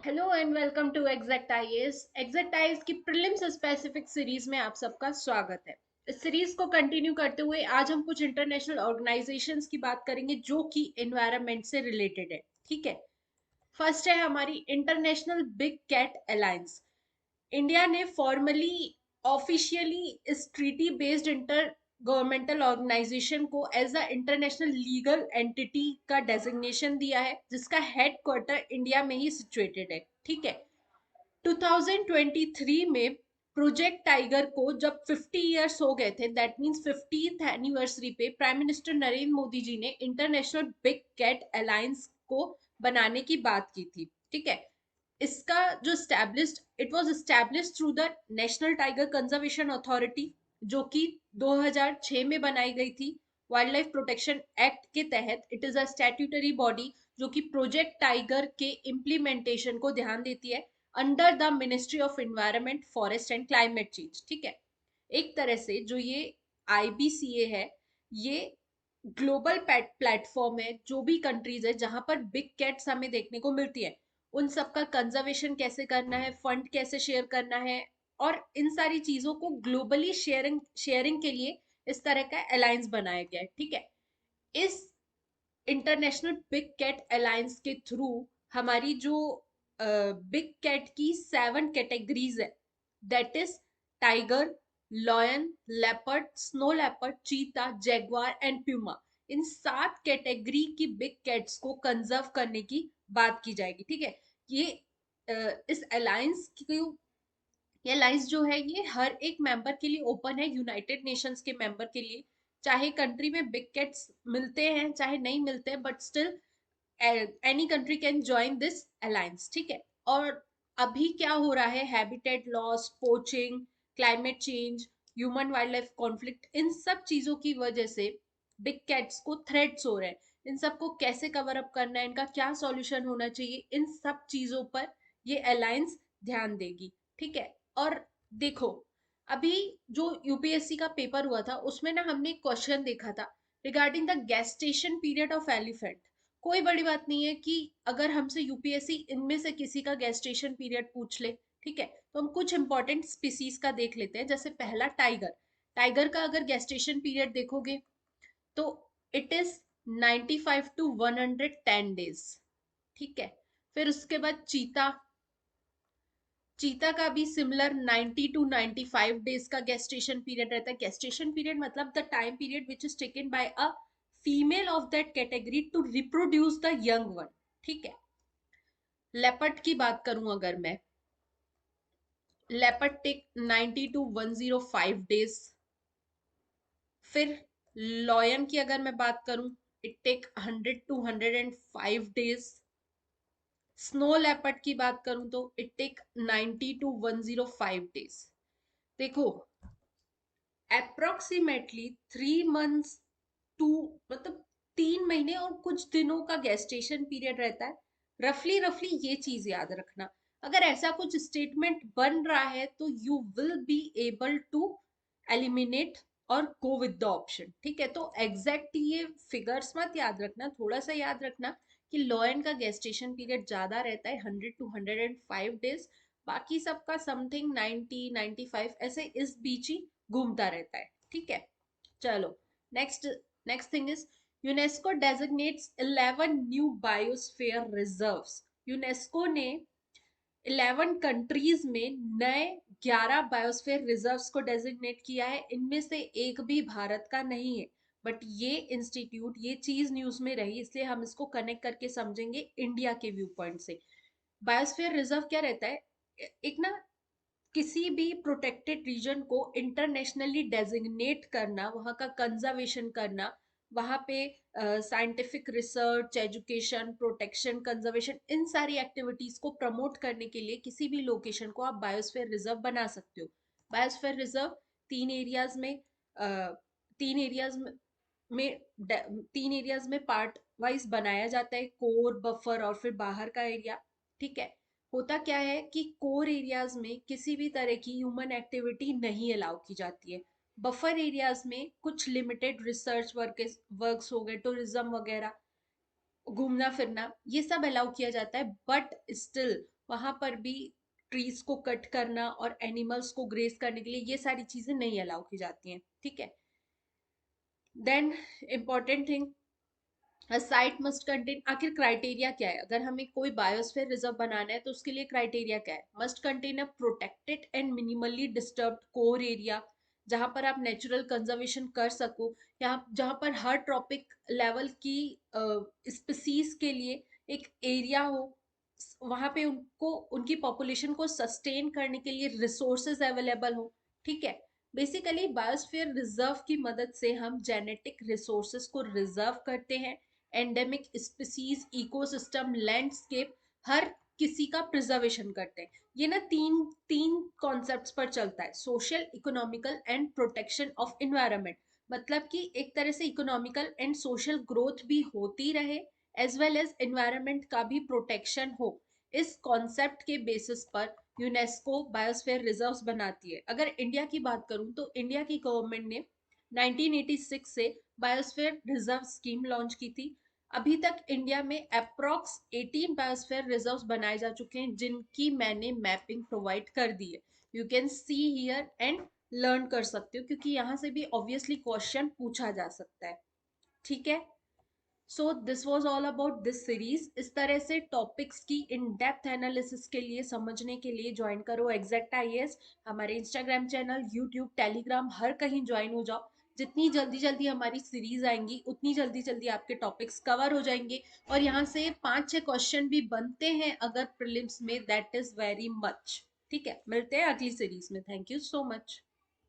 Hello and welcome to Exact IAS. Exact IAS की prelims specific series में आप सबका स्वागत है। इस सीरीज को कंटिन्यू करते हुए आज हम कुछ इंटरनेशनल ऑर्गेनाइजेशंस की बात करेंगे जो कि एनवायरनमेंट से रिलेटेड है। ठीक है, फर्स्ट है हमारी international big cat alliance. India ने फॉर्मली ऑफिशियली इस treaty based inter governmental organisation को as a international legal entity का डेजिग्नेशन दिया है, जिसका हेडक्वार्टर इंडिया में ही सिचुएटेड है। ठीक है, 2023 में प्रोजेक्ट टाइगर को जब 50 इयर्स हो गए थे, दैट मींस 50th एनिवर्सरी पे प्राइम मिनिस्टर नरेंद्र मोदी जी ने इंटरनेशनल बिग कैट अलायंस को बनाने की बात की थी। ठीक है, इसका जो established it was established through the national tiger conservation authority, जो कि 2006 में बनाई गई थी। वाइल्ड लाइफ प्रोटेक्शन एक्ट के तहत it is a statutory body जो कि प्रोजेक्ट टाइगर के इम्प्लीमेंटेशन को ध्यान देती है under the ministry of environment, forest and climate change. ठीक है, एक तरह से जो ये आईबीसीए है, ये ग्लोबल प्लेटफॉर्म है। जो भी कंट्रीज है जहां पर बिग कैट्स हमें देखने को मिलती है, उन सबका कंजर्वेशन कैसे करना है, फंड कैसे शेयर करना है, और इन सारी चीजों को ग्लोबली शेयरिंग शेयरिंग के लिए इस तरह का अलायंस बनाया गया है। ठीक है, इस इंटरनेशनल बिग कैट अलायंस के थ्रू हमारी जो बिग कैट की 7 कैटेगरीज है, that is tiger, lion, leopard, snow leopard, cheetah, jaguar and puma, इन 7 कैटेगरी की बिग कैट्स को कंजर्व करने की बात की जाएगी। ठीक है, ये इस अलायंस की ये अलायंस जो है ये हर एक मेंबर के लिए ओपन है, यूनाइटेड नेशंस के मेंबर के लिए। चाहे कंट्री में बिग कैट्स मिलते हैं चाहे नहीं मिलते हैं, but still any country can join this alliance. ठीक है, और अभी क्या हो रहा है, habitat loss, poaching, climate change, human wild life conflict, इन सब चीजों की वजह से बिग कैट्स को थ्रेट्स हो रहे हैं। इन सबको कैसे कवर अप करना है, इनका क्या सॉल्यूशन होना चाहिए, इन सब चीजों पर ये अलायंस ध्यान देगी। ठीक है, और देखो, अभी जो यूपीएससी का पेपर हुआ था उसमें ना हमने एक क्वेश्चन देखा था regarding the gestation period of elephant. कोई बड़ी बात नहीं है कि अगर हमसे यूपीएससी इनमें से किसी का गेस्टेशन पीरियड पूछ ले। ठीक है, तो हम कुछ इंपॉर्टेंट स्पीसीज का देख लेते हैं। जैसे पहला टाइगर, टाइगर का अगर गेस्टेशन पीरियड देखोगे तो इट इज 95 टू 110 डेज। ठीक है, फिर उसके बाद चीता, चीता का भी सिमिलर 90 टू 95 डेज का गेस्टेशन पीरियड रहता है। गेस्टेशन पीरियड मतलब the time period which is taken by a female of that category to reproduce the young one. ठीक है, लेपर्ड की बात करूं अगर मैं, लेपर्ड टेक 90 टू 105 डेज। फिर लॉयन की अगर मैं बात करूं, it take 100 to 105 days. Snow leopard की बात करूं तो इट टेक 90 टू 105 डेज। देखो, अप्रोक्सीमेटली 3 मंथ्स टू, मतलब 3 महीने और कुछ दिनों का गेस्टेशन पीरियड रहता है। रफली रफली ये चीज याद रखना। अगर ऐसा कुछ स्टेटमेंट बन रहा है तो you will be able to eliminate और गो विद द ऑप्शन। ठीक है, तो एग्जैक्ट ये फिगर्स मत याद रखना, थोड़ा सा याद रखना कि लॉयन का गेस्टेशन पीरियड ज्यादा रहता है, 100 टू 105 डेज। बाकी सबका समथिंग 90 95 ऐसे इस बीच ही घूमता रहता है। ठीक है, चलो, next next thing is UNESCO डेजिग्नेट्स 11 new biosphere reserves. UNESCO ने 11 कंट्रीज में नए 11 बायोस्फीयर रिजर्व्स को डेजिग्नेट किया है। इनमें से एक भी भारत का नहीं है, बट ये इंस्टीट्यूट, ये चीज न्यूज में रही इसलिए हम इसको कनेक्ट करके समझेंगे इंडिया के व्यू पॉइंट से। बायोस्फीयर रिजर्व क्या रहता है, एक ना किसी भी प्रोटेक्टेड रीजन को इंटरनेशनली डेजिग्नेट करना, वहाँ का कंजर्वेशन करना, वहाँ पे scientific research, education, protection, conservation, इन सारी एक्टिविटीज को प्रमोट करने के लिए किसी भी लोकेशन को आप बायोस्फीयर रिजर्व बना सकते हो। बायोस्फीयर रिजर्व तीन एरियाज में तीन एरियाज में तीन एरियाज में पार्ट वाइज बनाया जाता है, कोर, बफर और फिर बाहर का एरिया। ठीक है, होता क्या है कि कोर एरियाज में किसी भी तरह की ह्यूमन एक्टिविटी नहीं अलाउ की जाती है। बफर एरियाज में कुछ लिमिटेड रिसर्च वर्क्स हो गए, टूरिज्म वगैरह, घूमना फिरना, ये सब अलाउ किया जाता है, बट स्टिल वहां पर भी ट्रीज को कट करना और एनिमल्स को ग्रेस करने के लिए ये सारी चीजें नहीं अलाउ की जाती हैं, ठीक है। Then important thing, site must contain, आखिर क्राइटेरिया क्या है, अगर हमें कोई बायोस्फीयर रिजर्व बनाना है तो उसके लिए क्राइटेरिया क्या है? Must contain a protected and minimally disturbed core area, जहां पर आप नेचुरल कंजर्वेशन कर सको, यहाँ जहां पर हर ट्रॉपिक लेवल की स्पीसीज के लिए एक एरिया हो, वहां पे उनको उनकी पॉपुलेशन को सस्टेन करने के लिए रिसोर्सेज अवेलेबल हो, ठीक है। बेसिकली बायोस्फीयर रिजर्व की मदद से हम जेनेटिक रिसोर्सेज को रिजर्व करते हैं, एंडेमिक स्पीसीज, इकोसिस्टम, लैंडस्केप, हर किसी का प्रिजर्वेशन करते हैं। ये ना तीन तीन कॉन्सेप्ट्स पर चलता है, social, economical and protection of environment. मतलब कि एक तरह से इकोनॉमिकल एंड सोशल ग्रोथ भी होती रहे, एज वेल एज एनवायरनमेंट का भी प्रोटेक्शन हो। इस कॉन्सेप्ट के बेसिस पर यूनेस्को बायोस्फीयर रिजर्व्स बनाती है। अगर इंडिया की बात करूं तो इंडिया की गवर्नमेंट ने 1986 से बायोस्फीयर रिजर्व स्कीम लॉन्च की थी। अभी तक इंडिया में अप्रॉक्स 18 बायोस्फीयर रिजर्व्स बनाए जा चुके हैं, जिनकी मैंने मैपिंग प्रोवाइड कर दी है। You can see here and learn कर सकते हो, क्योंकि यहाँ से भी ऑब्वियसली क्वेश्चन पूछा जा सकता है, ठीक है। So this was all about this series. इस तरह से टॉपिक्स की इन डेप्थ एनालिसिस के लिए, समझने के लिए ज्वाइन करो एग्जैक्ट आईएएस। हमारे इंस्टाग्राम चैनल, यूट्यूब, टेलीग्राम, हर कहीं ज्वाइन हो जाओ। जितनी जल्दी जल्दी हमारी सीरीज आएंगी उतनी जल्दी जल्दी आपके टॉपिक्स कवर हो जाएंगे, और यहाँ से 5-6 क्वेश्चन भी बनते हैं अगर प्रीलिम्स में, दैट इज वेरी मच। ठीक है, मिलते हैं अगली सीरीज में। Thank you so much.